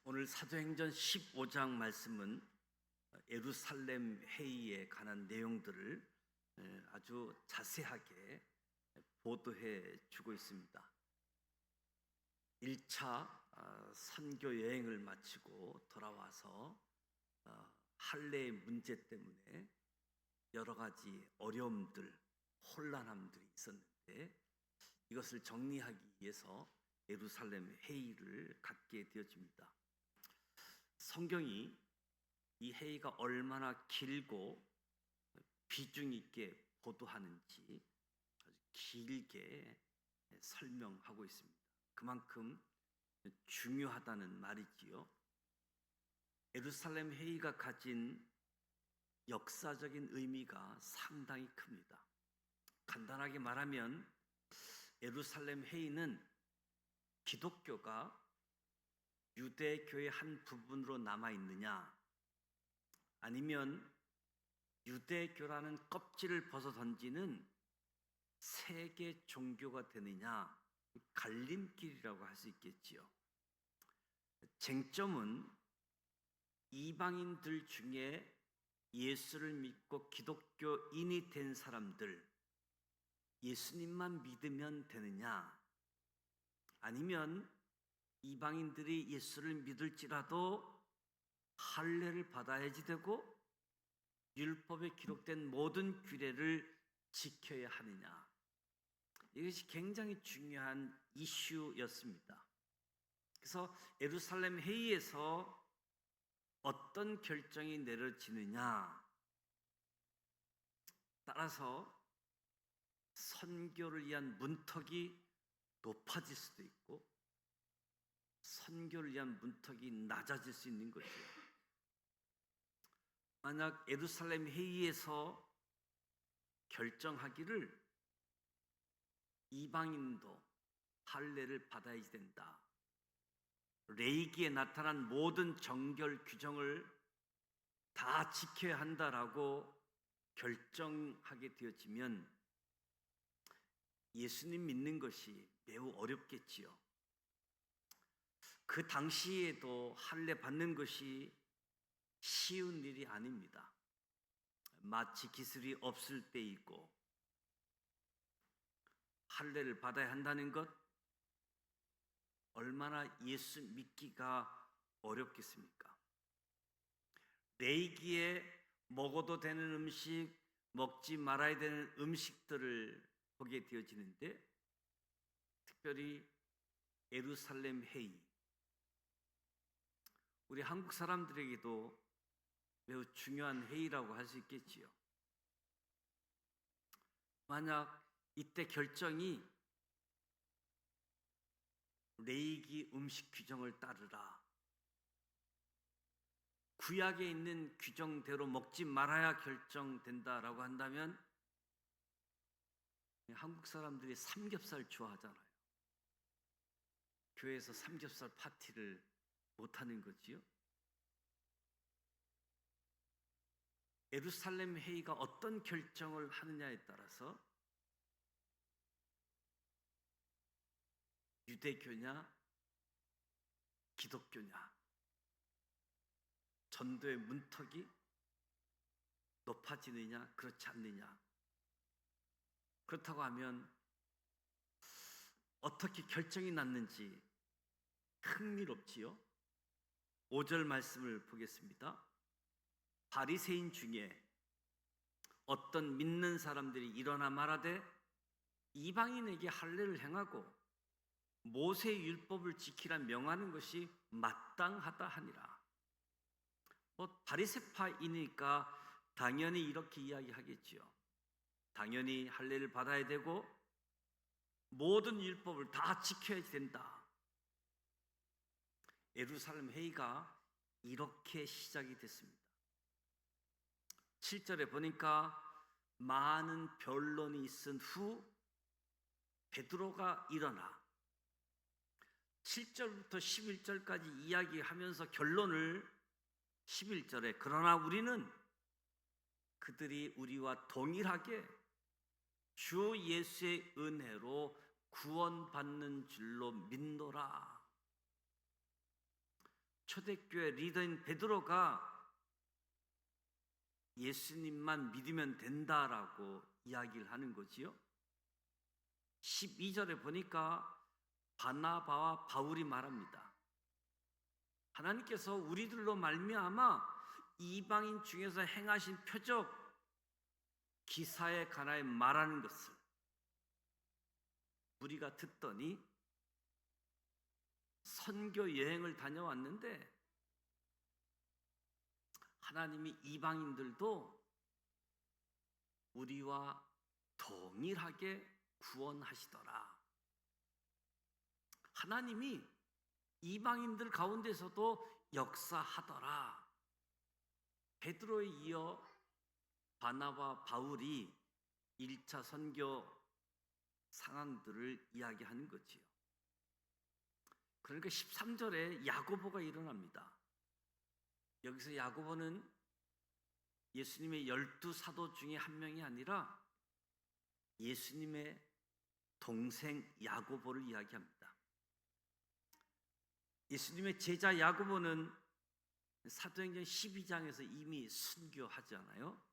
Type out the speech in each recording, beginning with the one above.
오늘 사도행전 15장 말씀은 예루살렘 회의에 관한 내용들을 아주 자세하게 보도해 주고 있습니다. 1차 선교 여행을 마치고 돌아와서 할례의 문제 때문에 여러 가지 어려움들, 혼란함들이 있었는데 이것을 정리하기 위해서 예루살렘 회의를 갖게 되어집니다. 성경이 이 회의가 얼마나 길고 비중 있게 보도하는지 아주 길게 설명하고 있습니다. 그만큼 중요하다는 말이지요. 예루살렘 회의가 가진 역사적인 의미가 상당히 큽니다. 간단하게 말하면 예루살렘 회의는 기독교가 유대교의 한 부분으로 남아있느냐, 아니면 유대교라는 껍질을 벗어 던지는 세계 종교가 되느냐, 갈림길이라고 할 수 있겠지요. 쟁점은 이방인들 중에 예수를 믿고 기독교인이 된 사람들, 예수님만 믿으면 되느냐, 아니면 이방인들이 예수를 믿을지라도 할례를 받아야지 되고 율법에 기록된 모든 규례를 지켜야 하느냐, 이것이 굉장히 중요한 이슈였습니다. 그래서 예루살렘 회의에서 어떤 결정이 내려지느냐 따라서 선교를 위한 문턱이 높아질 수도 있고 선교를 위한 문턱이 낮아질 수 있는 것이에요. 만약 예루살렘 회의에서 결정하기를 이방인도 할례를 받아야 된다, 레위기에 나타난 모든 정결 규정을 다 지켜야 한다라고 결정하게 되어지면 예수님 믿는 것이 매우 어렵겠지요. 그 당시에도 할례 받는 것이 쉬운 일이 아닙니다. 마치 기술이 없을 때이고, 할례를 받아야 한다는 것 얼마나 예수 믿기가 어렵겠습니까? 레위기에 먹어도 되는 음식, 먹지 말아야 되는 음식들을 보게 되어지는데, 특별히 예루살렘 회의, 우리 한국 사람들에게도 매우 중요한 회의라고 할 수 있겠지요. 만약 이때 결정이 레위기 음식 규정을 따르라, 구약에 있는 규정대로 먹지 말아야 결정된다라고 한다면 한국 사람들이 삼겹살 좋아하잖아요. 교회에서 삼겹살 파티를 못하는 거지요. 예루살렘 회의가 어떤 결정을 하느냐에 따라서 유대교냐 기독교냐, 전도의 문턱이 높아지느냐 그렇지 않느냐, 그렇다고 하면 어떻게 결정이 났는지 흥미롭지요. 5절 말씀을 보겠습니다. 바리새인 중에 어떤 믿는 사람들이 일어나 말하되 이방인에게 할례를 행하고 모세의 율법을 지키라 명하는 것이 마땅하다 하니라. 바리새파이니까 당연히 이렇게 이야기하겠지요. 당연히 할례를 받아야 되고 모든 율법을 다 지켜야 된다. 예루살렘 회의가 이렇게 시작이 됐습니다. 7절에 보니까 많은 변론이 있은 후 베드로가 일어나 7절부터 11절까지 이야기하면서 결론을 11절에 그러나 우리는 그들이 우리와 동일하게 주 예수의 은혜로 구원받는 줄로 믿노라. 초대교회 리더인 베드로가 예수님만 믿으면 된다라고 이야기를 하는 거지요. 12절에 보니까 바나바와 바울이 말합니다. 하나님께서 우리들로 말미암아 이방인 중에서 행하신 표적 기사에 관하여 말하는 것을 우리가 듣더니 선교 여행을 다녀왔는데 하나님이 이방인들도 우리와 동일하게 구원하시더라. 하나님이 이방인들 가운데서도 역사하더라. 베드로에 이어 바나바 바울이 1차 선교 상황들을 이야기하는 거지요. 그러니까 13절에 야고보가 일어납니다. 여기서 야고보는 예수님의 12사도 중에 한 명이 아니라 예수님의 동생 야고보를 이야기합니다. 예수님의 제자 야고보는 사도행전 12장에서 이미 순교하잖아요.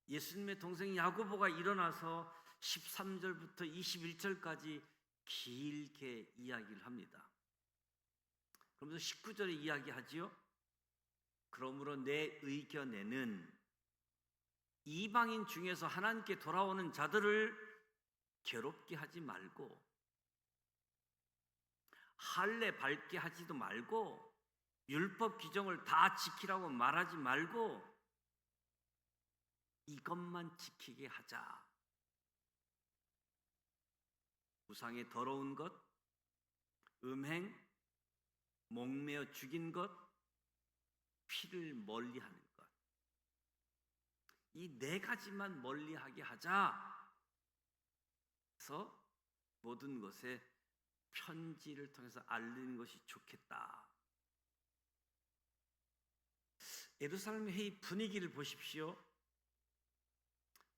예수님의 동생 야고보가 일어나서 13절부터 21절까지 길게 이야기를 합니다. 그러면서 19절에 이야기하지요. 그러므로 내 의견에는 이방인 중에서 하나님께 돌아오는 자들을 괴롭게 하지 말고 할례 밟게 하지도 말고 율법 규정을 다 지키라고 말하지 말고 이것만 지키게 하자. 우상의 더러운 것, 음행, 목매어 죽인 것, 피를 멀리하는 것. 이 네 가지만 멀리하게 하자. 그래서 모든 것에 편지를 통해서 알리는 것이 좋겠다. 예루살렘 회의 분위기를 보십시오.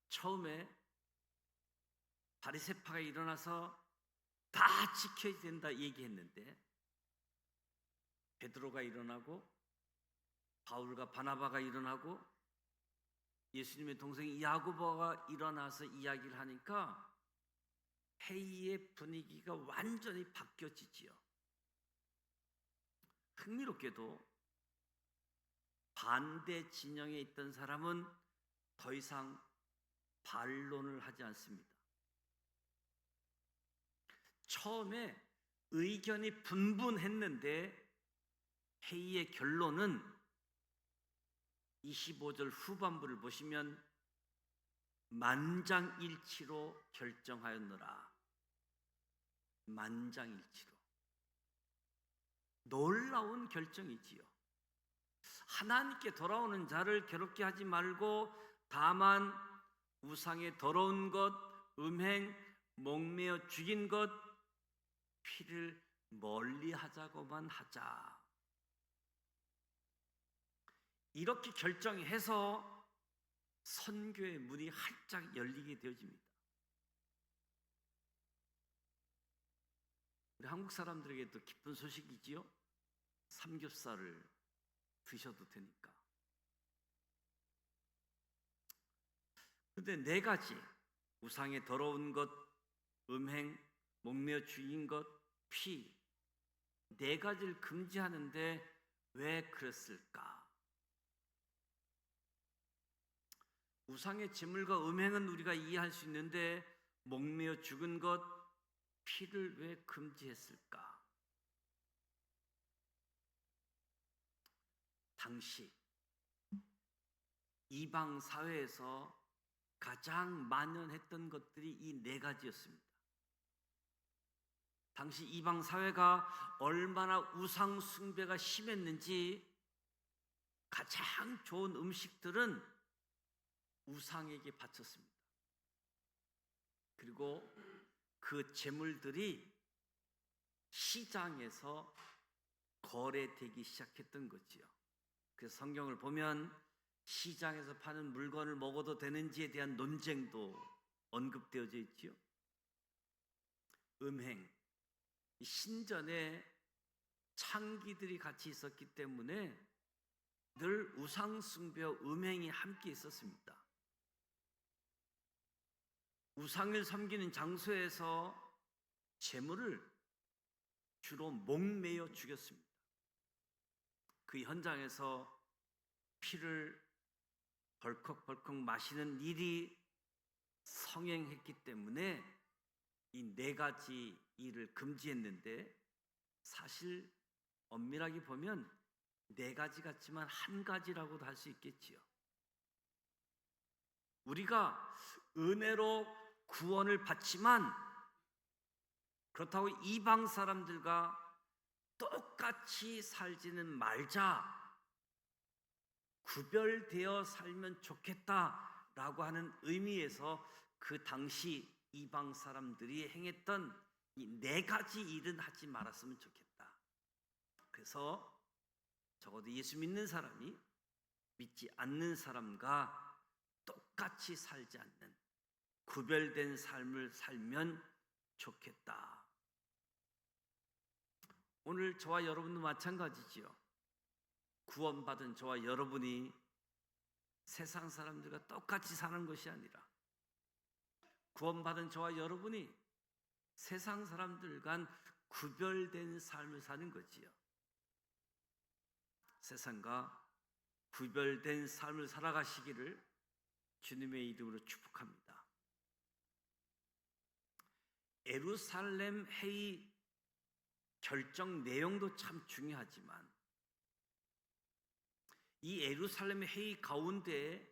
처음에 바리새파가 일어나서 다 지켜야 된다 얘기했는데 베드로가 일어나고 바울과 바나바가 일어나고 예수님의 동생 야고보가 일어나서 이야기를 하니까 회의의 분위기가 완전히 바뀌어지지요. 흥미롭게도 반대 진영에 있던 사람은 더 이상 반론을 하지 않습니다. 처음에 의견이 분분했는데 회의의 결론은 25절 후반부를 보시면 만장일치로 결정하였노라. 만장일치로. 놀라운 결정이지요. 하나님께 돌아오는 자를 괴롭게 하지 말고 다만 우상의 더러운 것, 음행, 목매어 죽인 것, 피를 멀리하자고만 하자. 이렇게 결정해서 선교의 문이 활짝 열리게 되어집니다. 우리 한국 사람들에게도 기쁜 소식이지요. 삼겹살을 드셔도 되니까. 그런데 네 가지, 우상의 더러운 것, 음행, 목매어 죽인 것, 피, 네 가지를 금지하는데 왜 그랬을까? 우상의 제물과 음행은 우리가 이해할 수 있는데 목매어 죽은 것, 피를 왜 금지했을까? 당시 이방 사회에서 가장 만연했던 것들이 이 네 가지였습니다. 당시 이방 사회가 얼마나 우상 숭배가 심했는지 가장 좋은 음식들은 우상에게 바쳤습니다. 그리고 그 재물들이 시장에서 거래되기 시작했던 거지요. 그래서 성경을 보면 시장에서 파는 물건을 먹어도 되는지에 대한 논쟁도 언급되어져 있지요. 음행, 신전에 창기들이 같이 있었기 때문에 늘 우상 숭배와 음행이 함께 있었습니다. 우상을 섬기는 장소에서 제물을 주로 목매어 죽였습니다. 그 현장에서 피를 벌컥벌컥 마시는 일이 성행했기 때문에 이 네 가지 일을 금지했는데, 사실 엄밀하게 보면 네 가지 같지만 한 가지라고도 할 수 있겠지요. 우리가 은혜로 구원을 받지만 그렇다고 이방 사람들과 똑같이 살지는 말자, 구별되어 살면 좋겠다라고 하는 의미에서 그 당시 이방 사람들이 행했던 이 네 가지 일은 하지 말았으면 좋겠다. 그래서 적어도 예수 믿는 사람이 믿지 않는 사람과 똑같이 살지 않는 구별된 삶을 살면 좋겠다. 오늘 저와 여러분도 마찬가지지요. 구원받은 저와 여러분이 세상 사람들과 똑같이 사는 것이 아니라 구원받은 저와 여러분이 세상 사람들과 구별된 삶을 사는 거지요. 세상과 구별된 삶을 살아가시기를 주님의 이름으로 축복합니다. 예루살렘 회의 결정 내용도 참 중요하지만 이 예루살렘 회의 가운데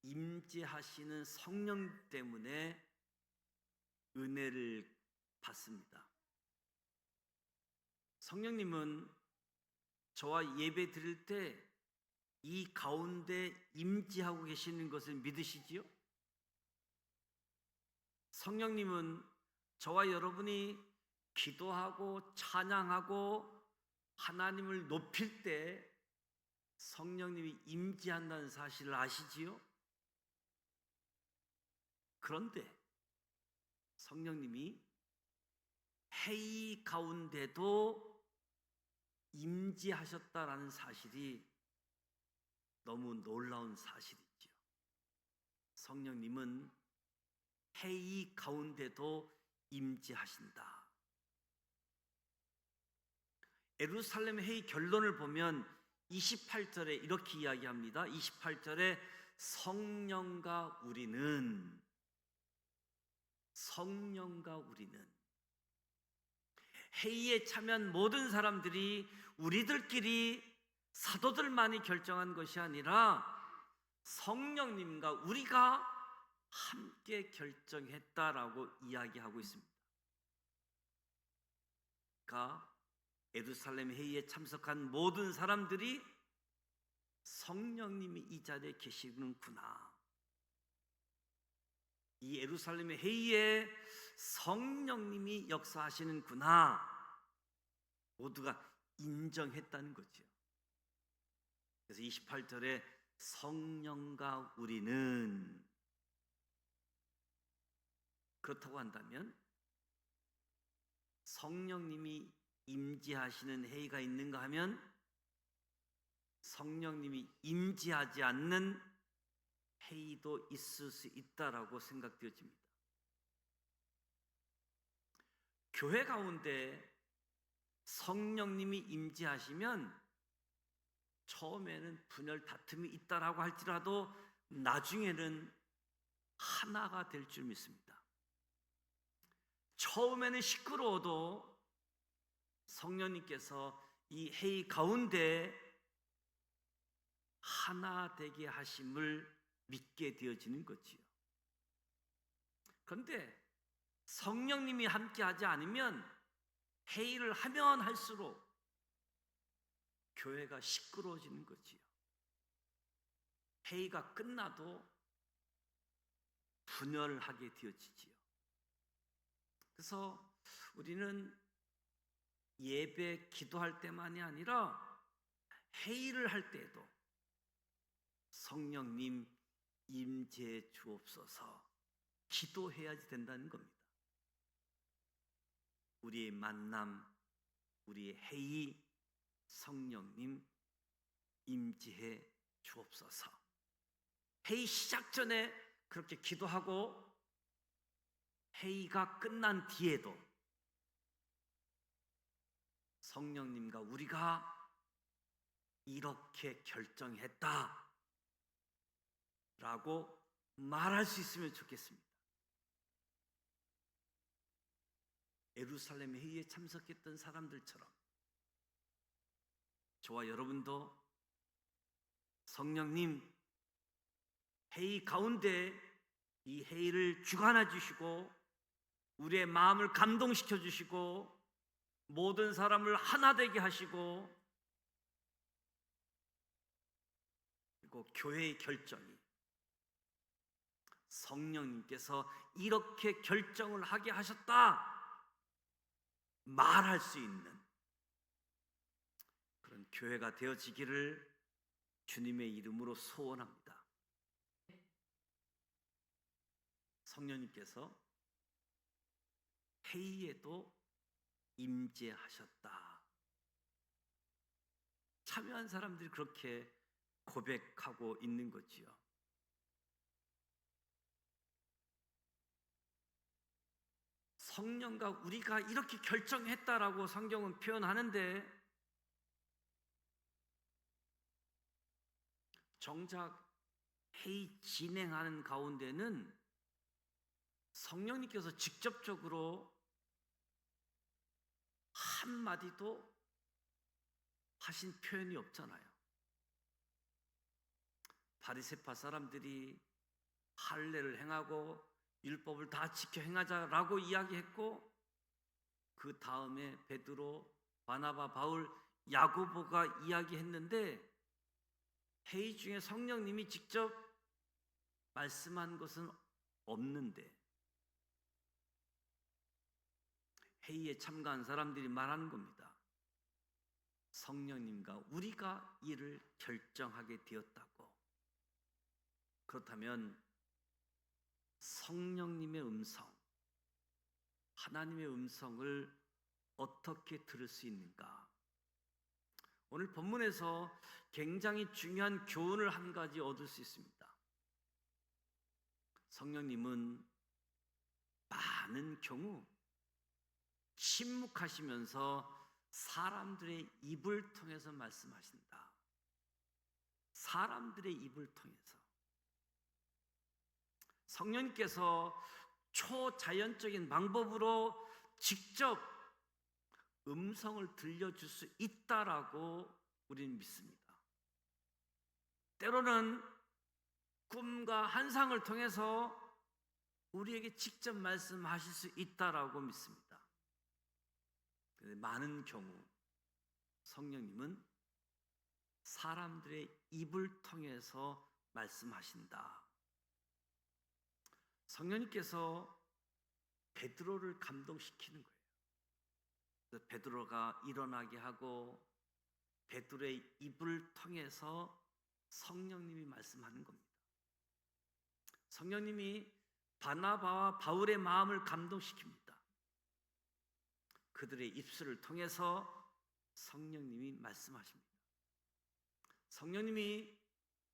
임재하시는 성령 때문에 은혜를 받습니다. 성령님은 저와 예배 드릴 때 이 가운데 임재하고 계시는 것을 믿으시지요? 성령님은 저와 여러분이 기도하고 찬양하고 하나님을 높일 때 성령님이 임재한다는 사실을 아시지요? 그런데 성령님이 회의 가운데도 임재하셨다라는 사실이 너무 놀라운 사실이지요. 성령님은 회의 가운데도 임재하신다. 예루살렘 회의 결론을 보면 28절에 이렇게 이야기합니다. 28절에 성령과 우리는 회의에 참여한 모든 사람들이 우리들끼리 사도들만이 결정한 것이 아니라 성령님과 우리가 함께 결정했다라고 이야기하고 있습니다. 그러니까 예루살렘 회의에 참석한 모든 사람들이 성령님이 이 자리에 계시는구나, 이 예루살렘 회의에 성령님이 역사하시는구나, 모두가 인정했다는 거죠. 그래서 28절에 성령과 우리는, 그렇다고 한다면 성령님이 임재하시는 회의가 있는가 하면 성령님이 임재하지 않는 회의도 있을 수 있다라고 생각되어집니다. 교회 가운데 성령님이 임재하시면 처음에는 분열 다툼이 있다라고 할지라도 나중에는 하나가 될 줄 믿습니다. 처음에는 시끄러워도 성령님께서 이 회의 가운데 하나 되게 하심을 믿게 되어지는 거지요. 그런데 성령님이 함께하지 않으면 회의를 하면 할수록 교회가 시끄러워지는 거지요. 회의가 끝나도 분열하게 되어지지요. 그래서 우리는 예배 기도할 때만이 아니라 회의를 할 때에도 성령님 임재해 주옵소서 기도해야지 된다는 겁니다. 우리의 만남, 우리의 회의 성령님 임재해 주옵소서. 회의 시작 전에 그렇게 기도하고 회의가 끝난 뒤에도 성령님과 우리가 이렇게 결정했다 라고 말할 수 있으면 좋겠습니다. 예루살렘 회의에 참석했던 사람들처럼 저와 여러분도 성령님 회의 가운데 이 회의를 주관해 주시고 우리의 마음을 감동시켜 주시고 모든 사람을 하나 되게 하시고 그리고 교회의 결정이 성령님께서 이렇게 결정을 하게 하셨다 말할 수 있는 그런 교회가 되어지기를 주님의 이름으로 소원합니다. 성령님께서 회의에도 임재하셨다. 참여한 사람들이 그렇게 고백하고 있는 거지요. 성령과 우리가 이렇게 결정했다라고 성경은 표현하는데 정작 회의 진행하는 가운데는 성령님께서 직접적으로 한마디도 하신 표현이 없잖아요. 바리새파 사람들이 할례를 행하고 율법을 다 지켜 행하자라고 이야기했고 그 다음에 베드로, 바나바, 바울, 야고보가 이야기했는데 회의 중에 성령님이 직접 말씀한 것은 없는데 회의에 참가한 사람들이 말하는 겁니다. 성령님과 우리가 이를 결정하게 되었다고. 그렇다면 성령님의 음성, 하나님의 음성을 어떻게 들을 수 있는가? 오늘 본문에서 굉장히 중요한 교훈을 한 가지 얻을 수 있습니다. 성령님은 많은 경우 침묵하시면서 사람들의 입을 통해서 말씀하신다. 사람들의 입을 통해서. 성령님께서 초자연적인 방법으로 직접 음성을 들려줄 수 있다라고 우리는 믿습니다. 때로는 꿈과 환상을 통해서 우리에게 직접 말씀하실 수 있다라고 믿습니다. 많은 경우 성령님은 사람들의 입을 통해서 말씀하신다. 성령님께서 베드로를 감동시키는 거예요. 그래서 베드로가 일어나게 하고 베드로의 입을 통해서 성령님이 말씀하는 겁니다. 성령님이 바나바와 바울의 마음을 감동시킵니다. 그들의 입술을 통해서 성령님이 말씀하십니다. 성령님이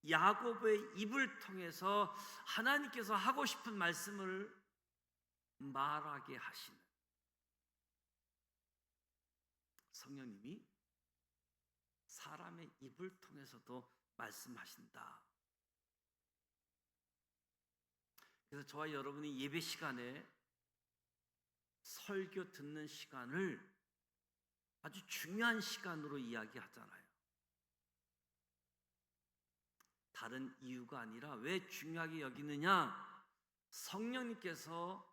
야고보의 입을 통해서 하나님께서 하고 싶은 말씀을 말하게 하시는 성령님이 사람의 입을 통해서도 말씀하신다. 그래서 저와 여러분이 예배 시간에 설교 듣는 시간을 아주 중요한 시간으로 이야기하잖아요. 다른 이유가 아니라 왜 중요하게 여기느냐? 성령님께서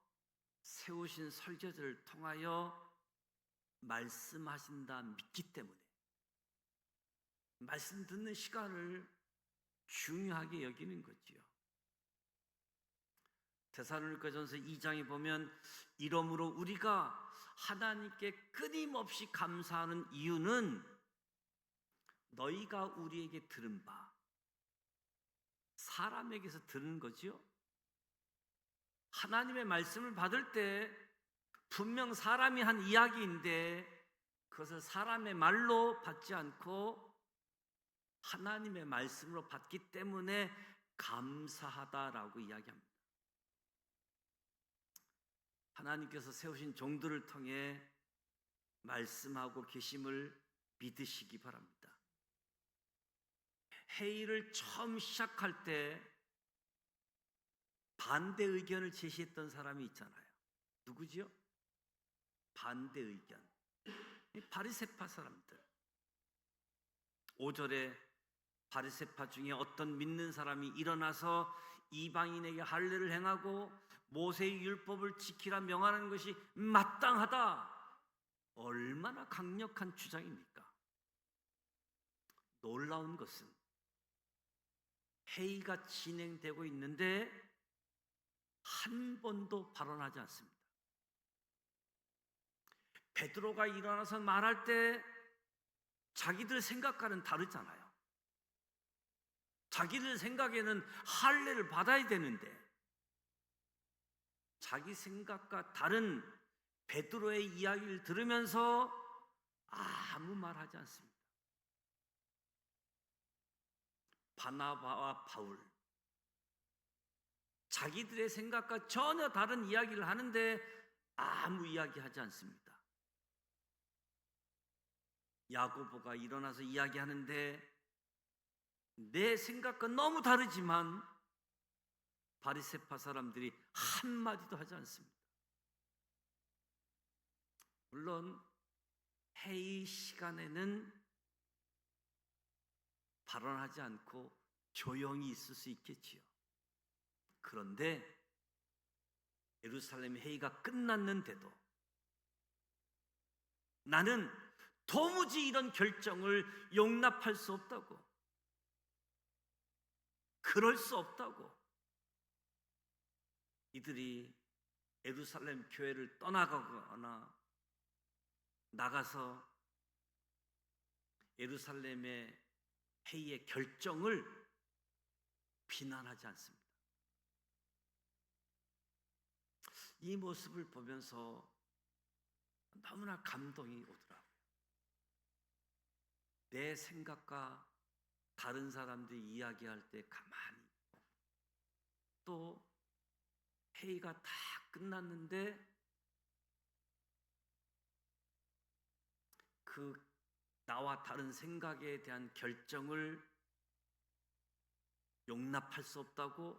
세우신 설교자를 통하여 말씀하신다 믿기 때문에 말씀 듣는 시간을 중요하게 여기는 거지요. 데살로니가전서 2장에 보면 이러므로 우리가 하나님께 끊임없이 감사하는 이유는 너희가 우리에게 들은 바 사람에게서 들은 거지요. 하나님의 말씀을 받을 때 분명 사람이 한 이야기인데 그것을 사람의 말로 받지 않고 하나님의 말씀으로 받기 때문에 감사하다라고 이야기합니다. 하나님께서 세우신 종들을 통해 말씀하고 계심을 믿으시기 바랍니다. 회의를 처음 시작할 때 반대 의견을 제시했던 사람이 있잖아요. 누구지요? 반대 의견. 바리새파 사람들. 5절에 바리새파 중에 어떤 믿는 사람이 일어나서 이방인에게 할례를 행하고 모세의 율법을 지키라 명하는 것이 마땅하다. 얼마나 강력한 주장입니까? 놀라운 것은 회의가 진행되고 있는데 한 번도 발언하지 않습니다. 베드로가 일어나서 말할 때 자기들 생각과는 다르잖아요. 자기들 생각에는 할례를 받아야 되는데 자기 생각과 다른 베드로의 이야기를 들으면서 아무 말 하지 않습니다. 바나바와 바울, 자기들의 생각과 전혀 다른 이야기를 하는데 아무 이야기하지 않습니다. 야고보가 일어나서 이야기하는데 내 생각과 너무 다르지만 바리새파 사람들이 한마디도 하지 않습니다. 물론 회의 시간에는 발언하지 않고 조용히 있을 수 있겠지요. 그런데 예루살렘 회의가 끝났는데도 나는 도무지 이런 결정을 용납할 수 없다고, 그럴 수 없다고 이들이 예루살렘 교회를 떠나가거나 나가서 예루살렘의 회의의 결정을 비난하지 않습니다. 이 모습을 보면서 너무나 감동이 오더라고요. 내 생각과 다른 사람들이 이야기할 때 가만히 있고, 또 회의가 다 끝났는데 그 나와 다른 생각에 대한 결정을 용납할 수 없다고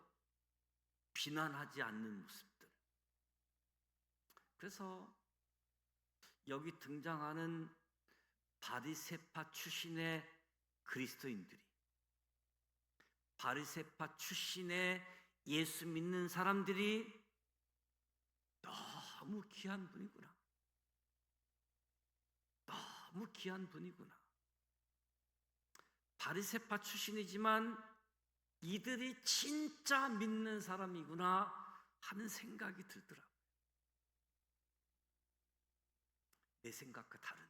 비난하지 않는 모습들. 그래서 여기 등장하는 바리새파 출신의 그리스도인들이, 바리새파 출신의 예수 믿는 사람들이 너무 귀한 분이구나, 너무 귀한 분이구나. 바리새파 출신이지만 이들이 진짜 믿는 사람이구나 하는 생각이 들더라고요. 내 생각과 다른데,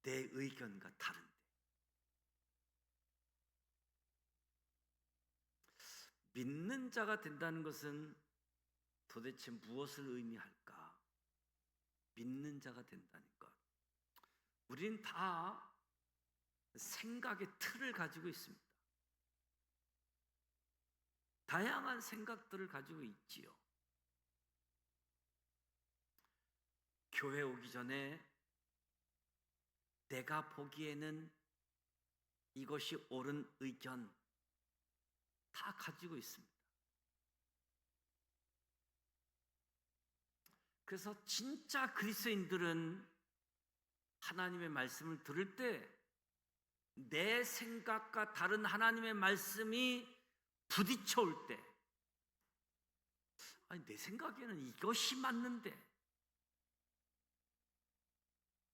내 의견과 다른데. 믿는 자가 된다는 것은 도대체 무엇을 의미할까? 믿는 자가 된다는 것. 우린 다 생각의 틀을 가지고 있습니다. 다양한 생각들을 가지고 있지요. 교회 오기 전에 내가 보기에는 이것이 옳은 의견 다 가지고 있습니다. 그래서 진짜 그리스도인들은 하나님의 말씀을 들을 때 내 생각과 다른 하나님의 말씀이 부딪혀 올 때, 아니 내 생각에는 이것이 맞는데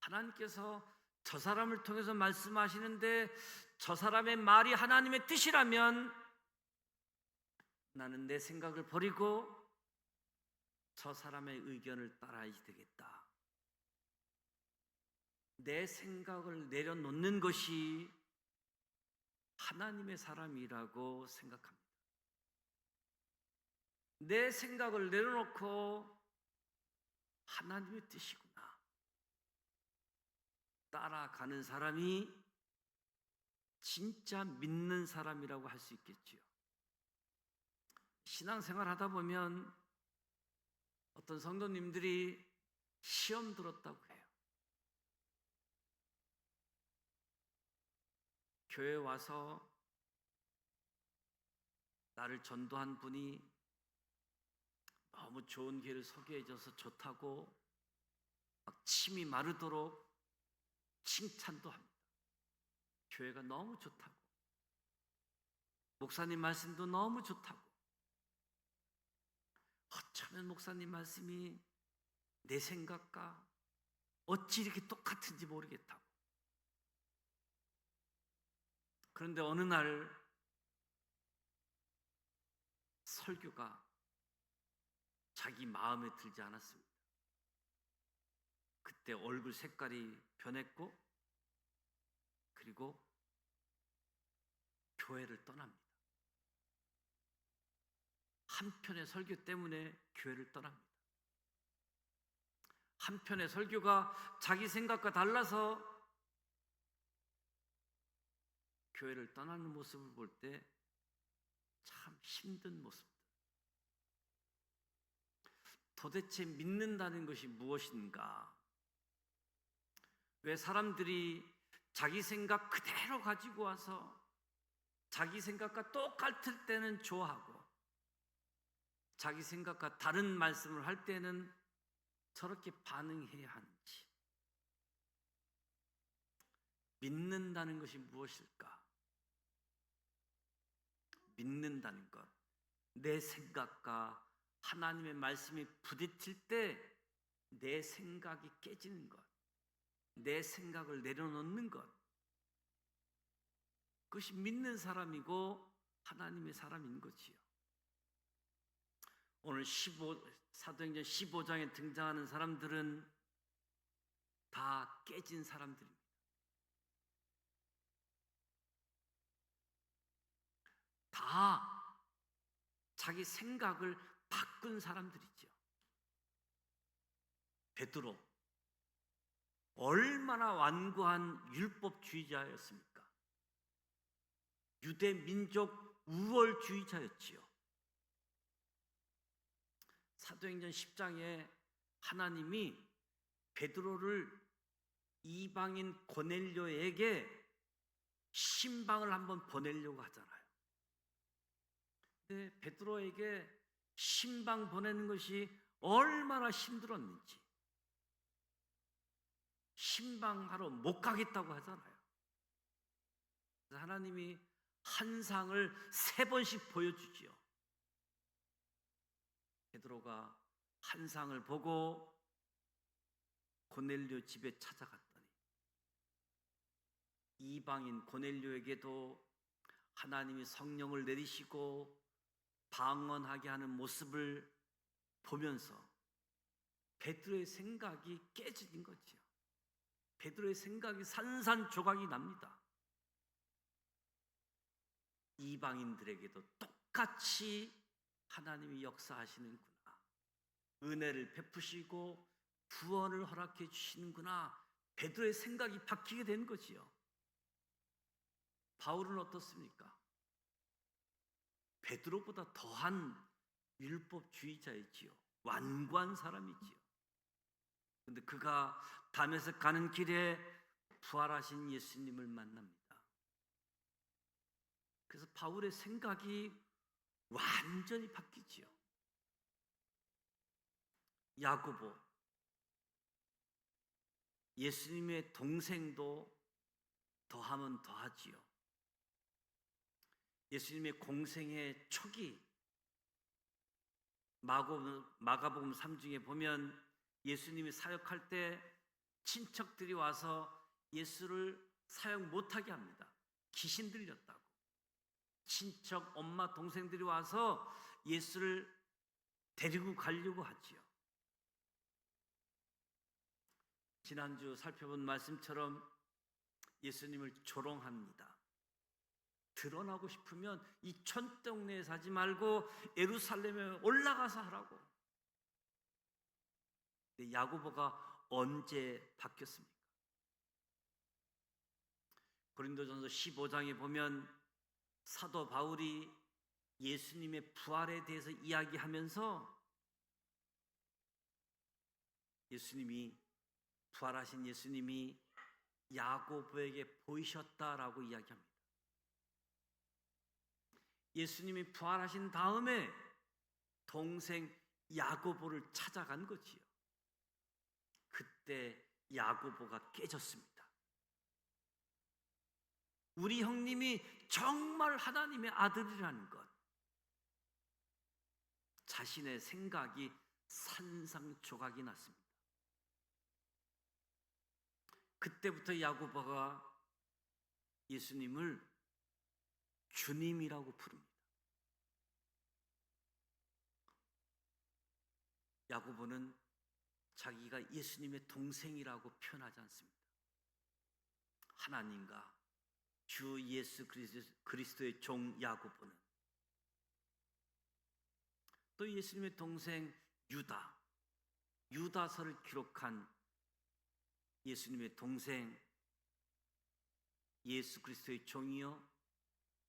하나님께서 저 사람을 통해서 말씀하시는데 저 사람의 말이 하나님의 뜻이라면 나는 내 생각을 버리고 저 사람의 의견을 따라야 되겠다. 내 생각을 내려놓는 것이 하나님의 사람이라고 생각합니다. 내 생각을 내려놓고 하나님의 뜻이구나, 따라가는 사람이 진짜 믿는 사람이라고 할 수 있겠지요. 신앙생활 하다 보면 어떤 성도님들이 시험 들었다고 해요. 교회 와서 나를 전도한 분이 너무 좋은 길을 소개해줘서 좋다고 막 침이 마르도록 칭찬도 합니다. 교회가 너무 좋다고, 목사님 말씀도 너무 좋다고, 어쩌면 목사님 말씀이 내 생각과 어찌 이렇게 똑같은지 모르겠다고. 그런데 어느 날 설교가 자기 마음에 들지 않았습니다. 그때 얼굴 색깔이 변했고, 그리고 교회를 떠납니다. 한편의 설교 때문에 교회를 떠납니다. 한편의 설교가 자기 생각과 달라서 교회를 떠나는 모습을 볼 때 참 힘든 모습들. 도대체 믿는다는 것이 무엇인가? 왜 사람들이 자기 생각 그대로 가지고 와서 자기 생각과 똑같을 때는 좋아하고 자기 생각과 다른 말씀을 할 때는 저렇게 반응해야 하는지. 믿는다는 것이 무엇일까? 믿는다는 것, 내 생각과 하나님의 말씀이 부딪힐 때 내 생각이 깨지는 것, 내 생각을 내려놓는 것, 그것이 믿는 사람이고 하나님의 사람인 거지요. 오늘 사도행전 15장에 등장하는 사람들은 다 깨진 사람들입니다. 다 자기 생각을 바꾼 사람들이죠. 베드로, 얼마나 완고한 율법주의자였습니까? 유대 민족 우월주의자였지요. 사도행전 10장에 하나님이 베드로를 이방인 고넬료에게 신방을 한번 보내려고 하잖아요. 근데 베드로에게 신방 보내는 것이 얼마나 힘들었는지, 신방하러 못 가겠다고 하잖아요. 그래서 하나님이 한 상을 3번씩 보여주지요. 베드로가 한 상을 보고 고넬료 집에 찾아갔더니 이방인 고넬료에게도 하나님이 성령을 내리시고 방언하게 하는 모습을 보면서 베드로의 생각이 깨진 거지요. 베드로의 생각이 산산조각이 납니다. 이방인들에게도 똑같이 하나님이 역사하시는구나, 은혜를 베푸시고 구원을 허락해 주시는구나, 베드로의 생각이 바뀌게 된 거지요. 바울은 어떻습니까? 베드로보다 더한 율법주의자이지요. 완고한 사람이지요. 그런데 그가 담에색 가는 길에 부활하신 예수님을 만납니다. 그래서 바울의 생각이 완전히 바뀌지요. 야고보, 예수님의 동생도 더하면 더하지요. 예수님의 공생의 초기 마가복음 3중에 보면 예수님이 사역할 때 친척들이 와서 예수를 사역 못하게 합니다. 귀신 들렸다고. 친척, 엄마, 동생들이 와서 예수를 데리고 가려고 하지요. 지난주 살펴본 말씀처럼 예수님을 조롱합니다. 드러나고 싶으면 이 촌동네에 사지 말고 예루살렘에 올라가서 하라고. 근데 야고보가 언제 바뀌었습니까? 고린도전서 15장에 보면 사도 바울이 예수님의 부활에 대해서 이야기하면서 부활하신 예수님이 야고보에게 보이셨다라고 이야기합니다. 예수님이 부활하신 다음에 동생 야고보를 찾아간 거지요. 그때 야고보가 깨졌습니다. 우리 형님이 정말 하나님의 아들이라는 것, 자신의 생각이 산산조각이 났습니다. 그때부터 야고보가 예수님을 주님이라고 부릅니다. 야고보는 자기가 예수님의 동생이라고 표현하지 않습니다. 하나님과 주 예수 그리스도의 종 야고보는 또 예수님의 동생 유다서를 기록한 예수님의 동생 예수 그리스도의 종이요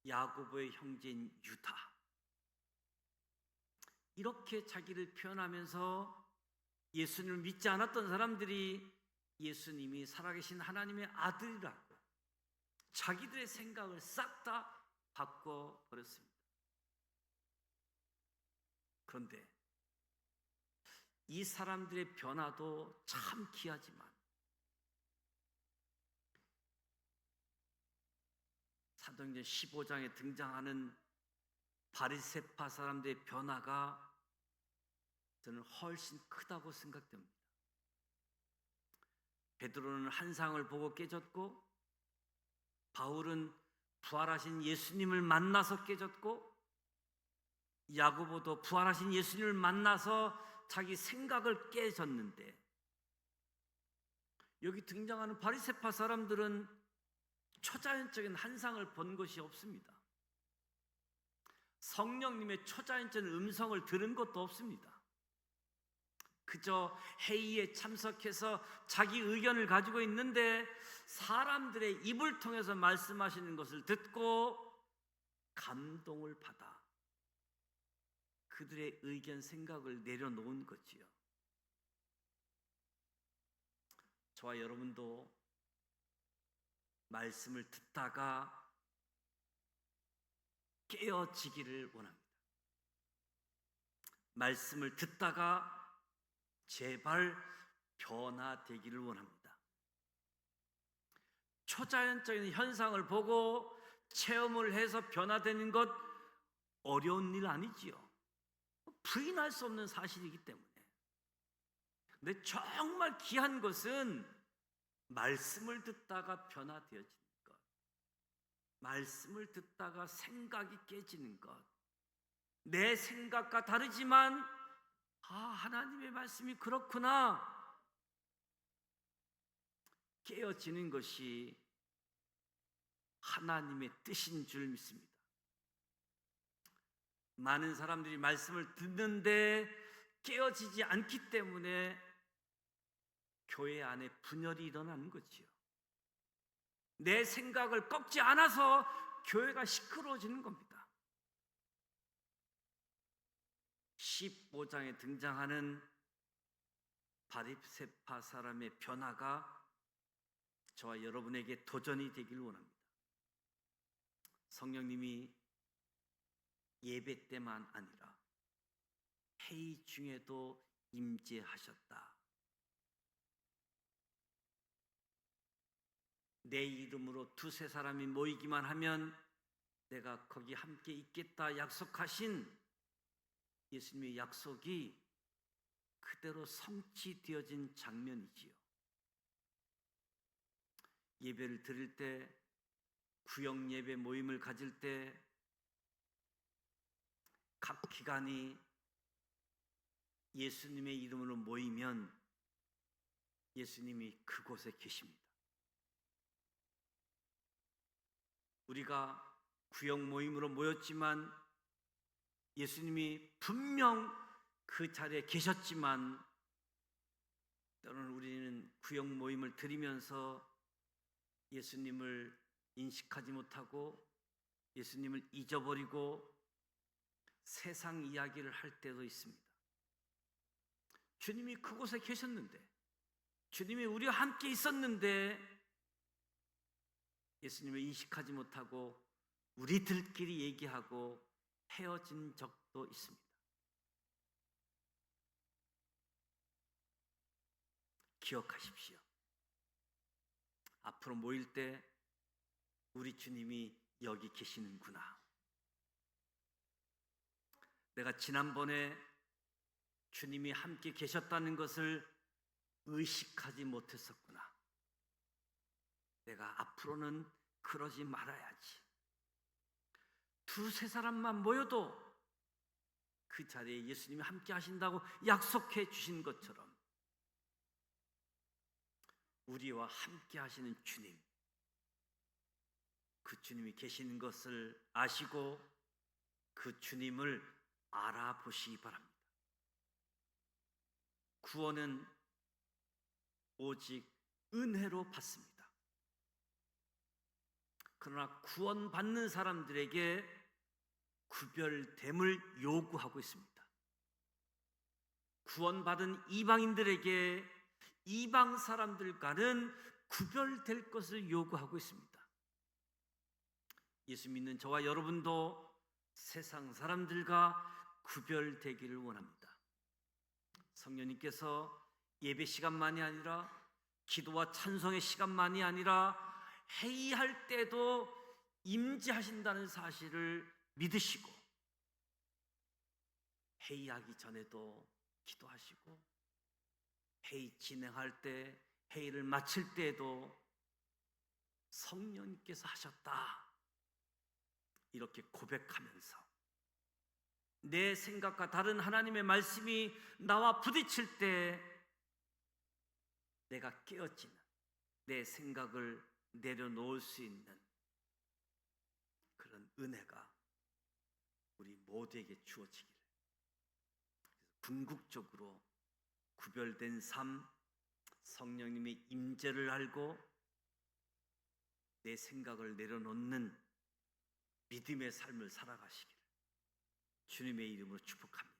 야고보의 형제인 유다, 이렇게 자기를 표현하면서 예수님을 믿지 않았던 사람들이 예수님이 살아계신 하나님의 아들이라고 자기들의 생각을 싹 다 바꿔버렸습니다. 그런데 이 사람들의 변화도 참 귀하지만 사도행전 15장에 등장하는 바리새파 사람들의 변화가 저는 훨씬 크다고 생각됩니다. 베드로는 환상을 보고 깨졌고, 바울은 부활하신 예수님을 만나서 깨졌고, 야고보도 부활하신 예수님을 만나서 자기 생각을 깨졌는데, 여기 등장하는 바리새파 사람들은 초자연적인 환상을 본 것이 없습니다. 성령님의 초자연적인 음성을 들은 것도 없습니다. 그저 회의에 참석해서 자기 의견을 가지고 있는데 사람들의 입을 통해서 말씀하시는 것을 듣고 감동을 받아 그들의 의견, 생각을 내려놓은 거지요. 저와 여러분도 말씀을 듣다가 깨어지기를 원합니다. 말씀을 듣다가 제발 변화되기를 원합니다. 초자연적인 현상을 보고 체험을 해서 변화되는 것 어려운 일 아니지요. 부인할 수 없는 사실이기 때문에. 근데 정말 귀한 것은 말씀을 듣다가 변화되어지는 것, 말씀을 듣다가 생각이 깨지는 것, 내 생각과 다르지만 하나님의 말씀이 그렇구나 깨어지는 것이 하나님의 뜻인 줄 믿습니다. 많은 사람들이 말씀을 듣는데 깨어지지 않기 때문에 교회 안에 분열이 일어나는 거지요. 내 생각을 꺾지 않아서 교회가 시끄러워지는 겁니다. 15장에 등장하는 바리새파 사람의 변화가 저와 여러분에게 도전이 되길 원합니다. 성령님이 예배 때만 아니라 회의 중에도 임재하셨다. 내 이름으로 두세 사람이 모이기만 하면 내가 거기 함께 있겠다 약속하신 예수님의 약속이 그대로 성취되어진 장면이지요. 예배를 드릴 때, 구역 예배 모임을 가질 때 각 기관이 예수님의 이름으로 모이면 예수님이 그곳에 계십니다. 우리가 구역 모임으로 모였지만 예수님이 분명 그 자리에 계셨지만 때로는 우리는 구역 모임을 드리면서 예수님을 인식하지 못하고 예수님을 잊어버리고 세상 이야기를 할 때도 있습니다. 주님이 그곳에 계셨는데, 주님이 우리와 함께 있었는데 예수님을 인식하지 못하고 우리들끼리 얘기하고 헤어진 적도 있습니다. 기억하십시오. 앞으로 모일 때 우리 주님이 여기 계시는구나. 내가 지난번에 주님이 함께 계셨다는 것을 의식하지 못했었구나. 내가 앞으로는 그러지 말아야지. 두세 사람만 모여도 그 자리에 예수님이 함께 하신다고 약속해 주신 것처럼 우리와 함께 하시는 주님, 그 주님이 계시는 것을 아시고 그 주님을 알아보시기 바랍니다. 구원은 오직 은혜로 받습니다. 그러나 구원받는 사람들에게 구별됨을 요구하고 있습니다. 구원받은 이방인들에게 이방 사람들과는 구별될 것을 요구하고 있습니다. 예수 믿는 저와 여러분도 세상 사람들과 구별되기를 원합니다. 성령님께서 예배 시간만이 아니라 기도와 찬송의 시간만이 아니라 회의할 때도 임재하신다는 사실을 믿으시고 회의하기 전에도 기도하시고 회의 진행할 때, 회의를 마칠 때에도 성령님께서 하셨다 이렇게 고백하면서 내 생각과 다른 하나님의 말씀이 나와 부딪힐 때 내가 깨어지는, 내 생각을 내려놓을 수 있는 그런 은혜가 우리 모두에게 주어지기를, 궁극적으로 구별된 삶, 성령님의 임재를 알고 내 생각을 내려놓는 믿음의 삶을 살아가시기를 주님의 이름으로 축복합니다.